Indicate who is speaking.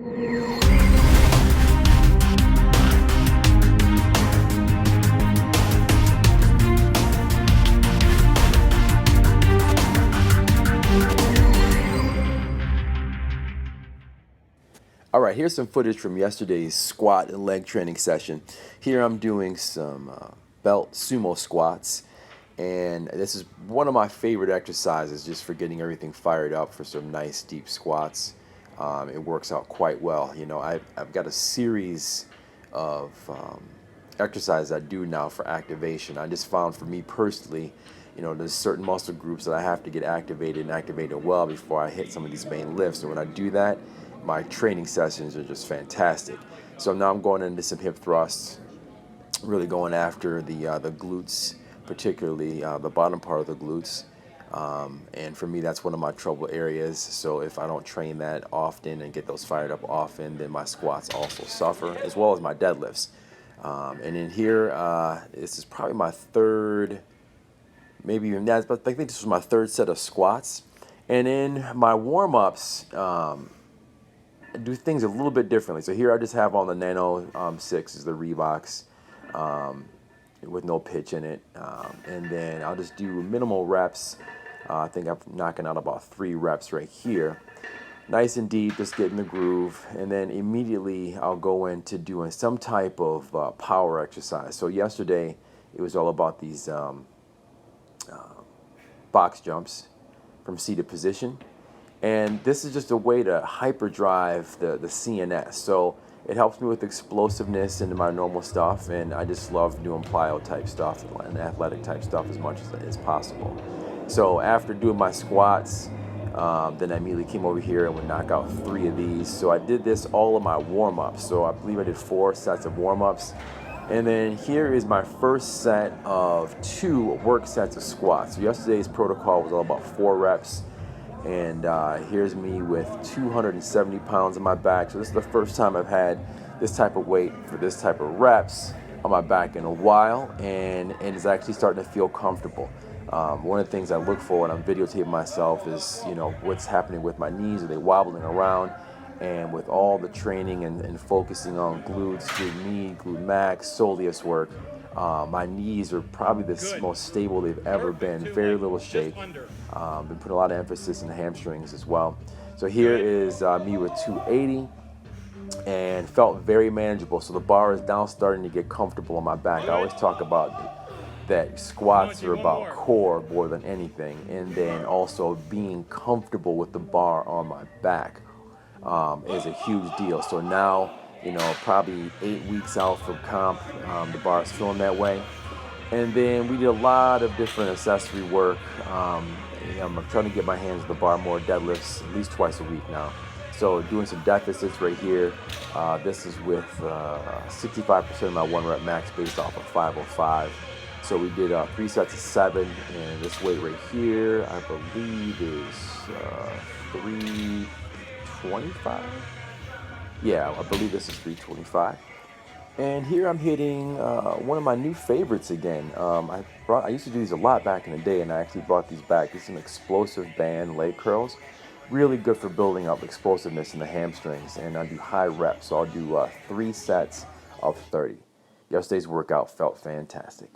Speaker 1: All right, here's some footage from yesterday's squat and leg training session. Here I'm doing some belt sumo squats, and this is one of my favorite exercises just for getting everything fired up for some nice deep squats. It works out quite well. You know, I've got a series of exercises I do now for activation. I just found for me personally, you know, there's certain muscle groups that I have to get activated and activated well before I hit some of these main lifts. And when I do that, my training sessions are just fantastic. So now I'm going into some hip thrusts, really going after the glutes, particularly the bottom part of the glutes. And for me, that's one of my trouble areas. So if I don't train that often and get those fired up often, then my squats also suffer, as well as my deadlifts. And in here, this is probably my third, maybe even that, but I think this was my third set of squats. And in my warm-ups, I do things a little bit differently. So here I just have on the Nano 6 is the Reeboks with no pitch in it. And then I'll just do minimal reps. I think I'm knocking out about 3 reps right here. Nice and deep, just get in the groove. And then immediately I'll go into doing some type of power exercise. So yesterday it was all about these box jumps from seated position. And this is just a way to hyperdrive the CNS. So it helps me with explosiveness into my normal stuff, and I just love doing plyo type stuff and athletic type stuff as much as possible. So after doing my squats, then I immediately came over here and would knock out 3 of these. So I did this all of my warm-ups. So I believe I did 4 sets of warm-ups. And then here is my first set of 2 work sets of squats. So yesterday's protocol was all about 4 reps. And here's me with 270 pounds on my back. So this is the first time I've had this type of weight for this type of reps on my back in a while, and it's actually starting to feel comfortable. One of the things I look for when I'm videotaping myself is, you know, what's happening with my knees. Are they wobbling around? And with all the training and focusing on glutes, glute med, glute max, soleus work, my knees are probably the most stable they've ever been. Very little shake. Been putting a lot of emphasis in the hamstrings as well. So here is me with 280, and felt very manageable. So the bar is now starting to get comfortable on my back. I always talk about that squats are about core more than anything, and then also being comfortable with the bar on my back is a huge deal. So now, you know, probably 8 weeks out from comp, the bar is feeling that way. And then we did a lot of different accessory work. I'm trying to get my hands on the bar more, deadlifts at least twice a week now. So doing some deficits right here. This is with 65% of my 1 rep max based off of 505. So we did 3 sets of 7, and this weight right here, I believe is 325. Yeah, I believe this is 325. And here I'm hitting one of my new favorites again. I used to do these a lot back in the day, and I actually brought these back. These are some explosive band leg curls. Really good for building up explosiveness in the hamstrings. And I do high reps, so I'll do 3 sets of 30. Yesterday's workout felt fantastic.